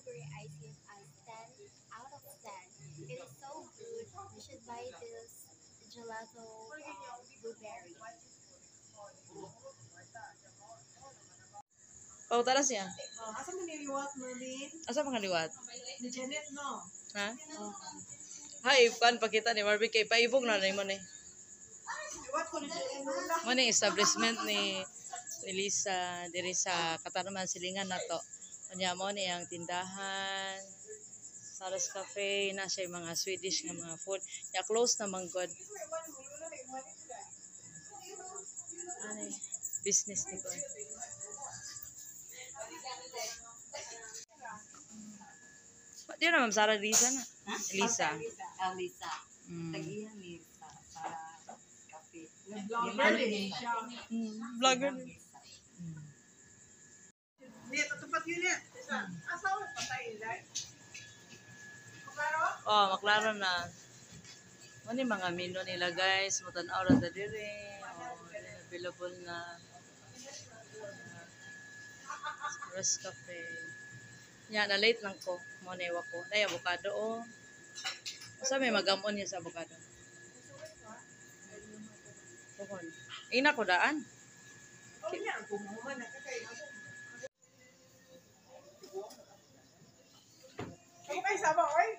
strawberry ice cream as 10 out of 10. It is so good. You should buy this gelato blueberry. Oh, talas niya. Asa man niliwat, Merlin? Asa mga liwat? Ni Janet, no? Ha? Hay, pan pakita ni Marvin kay paibog na mo ni. Liwat ko ni Janet, wala. Mo ni establishment ni Elisa diri sa Katarman Silingan nato. Kanya mo ni ang tindahan. Saras Cafe na siya yung mga Swedish nga mga food. Ya close na man god. Ano eh, business ni ko. Di na Ma'am Sarah Lisa na. Lisa. Lisa. Mm. Tagihan ni sa cafe. Vlogger din siya. Vlogger. Hindi, tatupat yun yan. Asawa, patay, like. Klaro? Oh, maklaro na. Ano yung mga menu nila guys? Mutanaw ra ta dire. Oh, available na. Rest Cafe. Nya na late lang ko. Mo na iwa ko. Nay avocado oh. Asa may magamon niya sa avocado. Tukon. Ina ko daan. Oh, yan. Pumuman na kakay. Kaya sabang, oy.